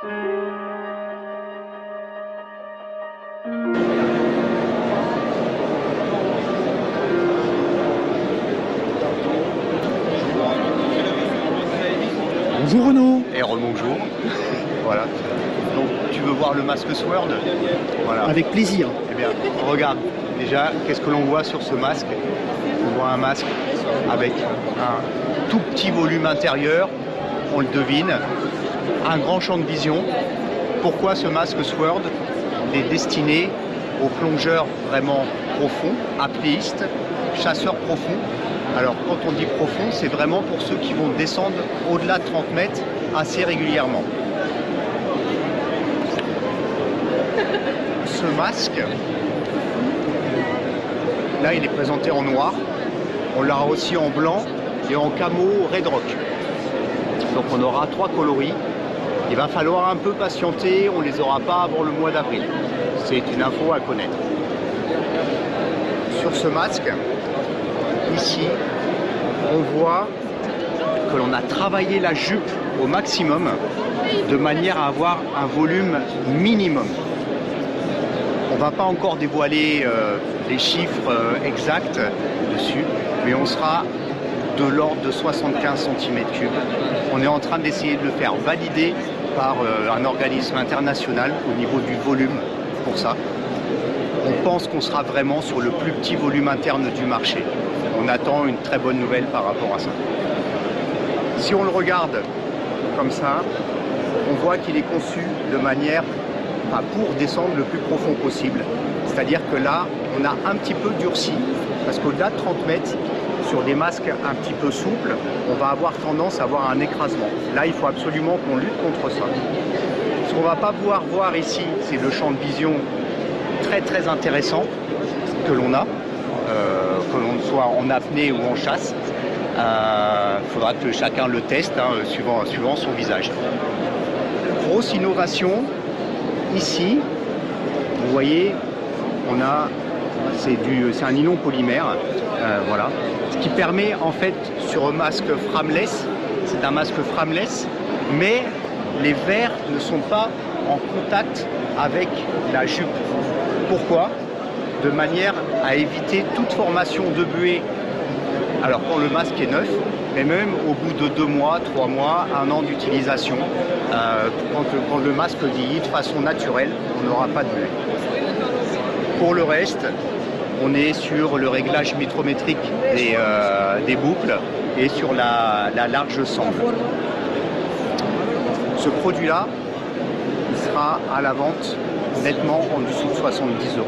Bonjour Renaud. Et rebonjour. Voilà. Donc tu veux voir le masque Sword? Voilà. Avec plaisir. Eh bien, regarde. Déjà, qu'est-ce que l'on voit sur ce masque? On voit un masque avec un tout petit volume intérieur, on le devine, un grand champ de vision. Pourquoi ce masque Sword? Il est destiné aux plongeurs vraiment profonds, apnéistes, chasseurs profonds. Alors quand on dit profond, c'est vraiment pour ceux qui vont descendre au-delà de 30 mètres assez régulièrement. Ce masque, là il est présenté en noir, on l'aura aussi en blanc et en camo Red Rock. Donc on aura 3 coloris. Il va falloir un peu patienter, on ne les aura pas avant le mois d'avril. C'est une info à connaître. Sur ce masque, ici, on voit que l'on a travaillé la jupe au maximum de manière à avoir un volume minimum. On ne va pas encore dévoiler les chiffres exacts dessus, mais on sera de l'ordre de 75 cm3. On est en train d'essayer de le faire valider par un organisme international au niveau du volume pour ça. On pense qu'on sera vraiment sur le plus petit volume interne du marché. On attend une très bonne nouvelle par rapport à ça. Si on le regarde comme ça, on voit qu'il est conçu de manière pour descendre le plus profond possible. C'est-à-dire que là, on a un petit peu durci, parce qu'au-delà de 30 mètres, sur des masques un petit peu souples, on va avoir tendance à avoir un écrasement. Là, il faut absolument qu'on lutte contre ça. Ce qu'on ne va pas pouvoir voir ici, c'est le champ de vision très intéressant que l'on a, que l'on soit en apnée ou en chasse. Faudra que chacun le teste suivant son visage. Grosse innovation ici, vous voyez, c'est un nylon polymère, voilà, ce qui permet en fait sur un masque frameless, c'est un masque frameless, mais les verres ne sont pas en contact avec la jupe. Pourquoi? De manière à éviter toute formation de buée. Alors quand le masque est neuf, mais même au bout de 2 mois, 3 mois, 1 an d'utilisation, quand le masque vieillit de façon naturelle, on n'aura pas de buée. Pour le reste, on est sur le réglage micrométrique des boucles et sur la large sangle. Ce produit-là sera à la vente nettement en dessous de 70 €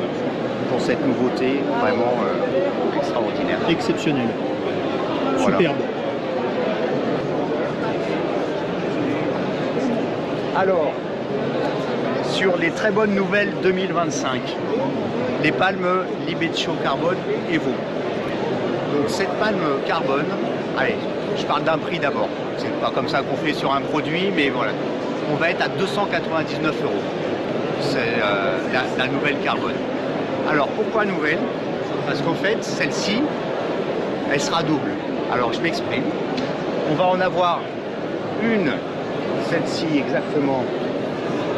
pour cette nouveauté vraiment extraordinaire. Exceptionnel. Voilà. Superbe. Alors, sur les très bonnes nouvelles 2025, les palmes Libeccio Carbone Evo. Donc cette palme carbone, allez, je parle d'un prix d'abord. C'est pas comme ça qu'on fait sur un produit, mais voilà. On va être à 299 €. C'est la nouvelle carbone. Alors pourquoi nouvelle? Parce qu'en fait, celle-ci, elle sera double. Alors je m'exprime. On va en avoir une, celle-ci exactement,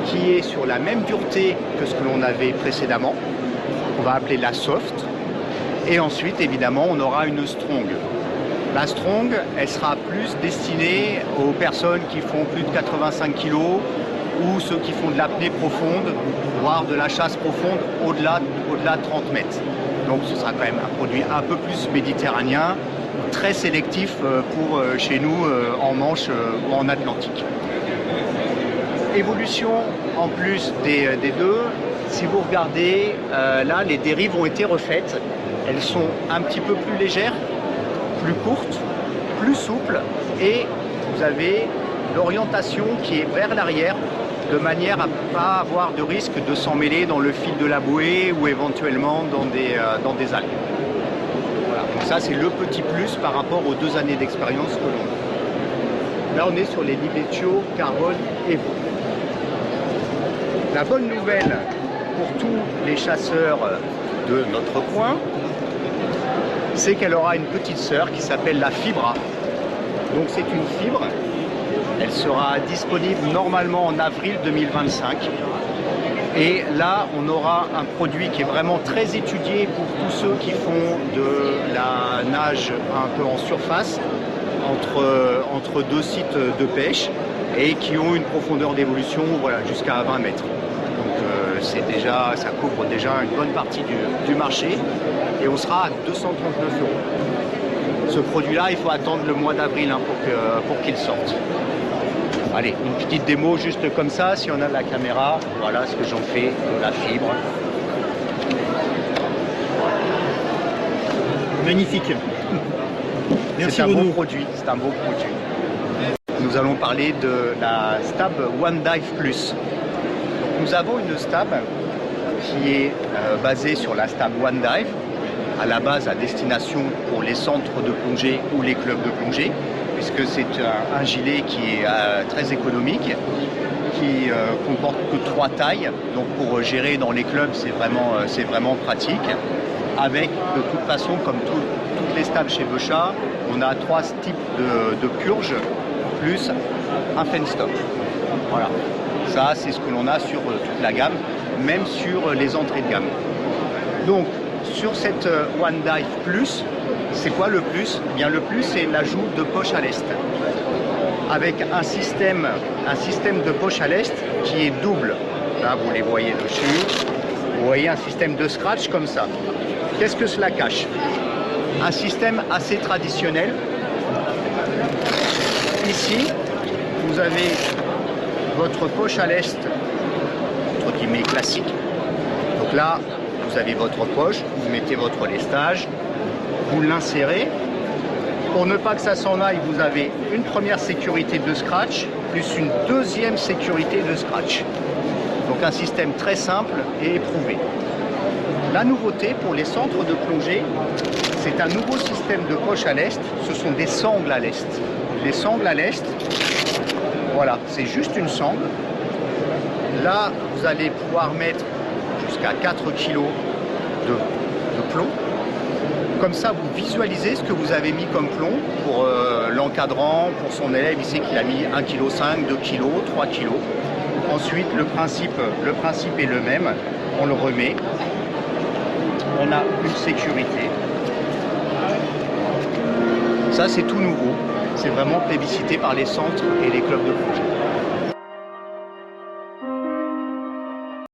qui est sur la même dureté que ce que l'on avait précédemment. On va appeler la soft. Et ensuite, évidemment, on aura une strong. La strong, elle sera plus destinée aux personnes qui font plus de 85 kg ou ceux qui font de l'apnée profonde, voire de la chasse profonde au-delà de 30 mètres. Donc ce sera quand même un produit un peu plus méditerranéen, très sélectif pour chez nous en Manche ou en Atlantique. Évolution en plus des deux, si vous regardez, là les dérives ont été refaites. Elles sont un petit peu plus légères, plus courtes, plus souples et vous avez l'orientation qui est vers l'arrière de manière à ne pas avoir de risque de s'emmêler dans le fil de la bouée ou éventuellement dans des algues. Voilà. Donc ça c'est le petit plus par rapport aux 2 années d'expérience que l'on a. Là on est sur les Libeccio Carbone Evo. La bonne nouvelle pour tous les chasseurs de notre coin, c'est qu'elle aura une petite sœur qui s'appelle la Fibra. Donc c'est une fibre Elle sera disponible normalement en avril 2025. Et là, on aura un produit qui est vraiment très étudié pour tous ceux qui font de la nage un peu en surface, entre deux sites de pêche, et qui ont une profondeur d'évolution voilà, jusqu'à 20 mètres. Donc ça couvre déjà une bonne partie du marché, et on sera à 239 €. Ce produit-là, il faut attendre le mois d'avril pour qu'il sorte. Allez, une petite démo juste comme ça, si on a la caméra, voilà ce que j'en fais de la fibre. Magnifique. Merci C'est un Renaud. bon produit, c'est un beau produit. Nous allons parler de la Stab One Dive Plus. Donc, nous avons une Stab qui est basée sur la Stab One Dive, à la base à destination pour les centres de plongée ou les clubs de plongée, puisque c'est un gilet qui est très économique, qui comporte que 3 tailles. Donc pour gérer dans les clubs, c'est vraiment pratique. Avec, de toute façon, comme toutes les stabs chez Bochat, on a 3 types de purges, plus un fin stop. Voilà. Ça, c'est ce que l'on a sur toute la gamme, même sur les entrées de gamme. Donc, sur cette One Dive Plus, c'est quoi le plus? Eh bien, le plus, c'est l'ajout de poche à lest. Avec un système de poche à lest qui est double. Là, vous les voyez dessus. Vous voyez un système de scratch comme ça. Qu'est-ce que cela cache? Un système assez traditionnel. Ici, vous avez votre poche à lest, entre guillemets classique. Donc là, vous avez votre poche, vous mettez votre lestage, vous l'insérez. Pour ne pas que ça s'en aille, vous avez une première sécurité de scratch, plus une deuxième sécurité de scratch. Donc un système très simple et éprouvé. La nouveauté pour les centres de plongée, c'est un nouveau système de poche à lest. Ce sont des sangles à lest. Les sangles à lest, voilà, c'est juste une sangle. Là, vous allez pouvoir mettre jusqu'à 4 kg de plomb. Comme ça, vous visualisez ce que vous avez mis comme plomb pour l'encadrant, pour son élève. Il sait qu'il a mis 1,5 kg, 2 kg, 3 kg. Ensuite, le principe est le même. On le remet. On a une sécurité. Ça, c'est tout nouveau. C'est vraiment plébiscité par les centres et les clubs de plongée.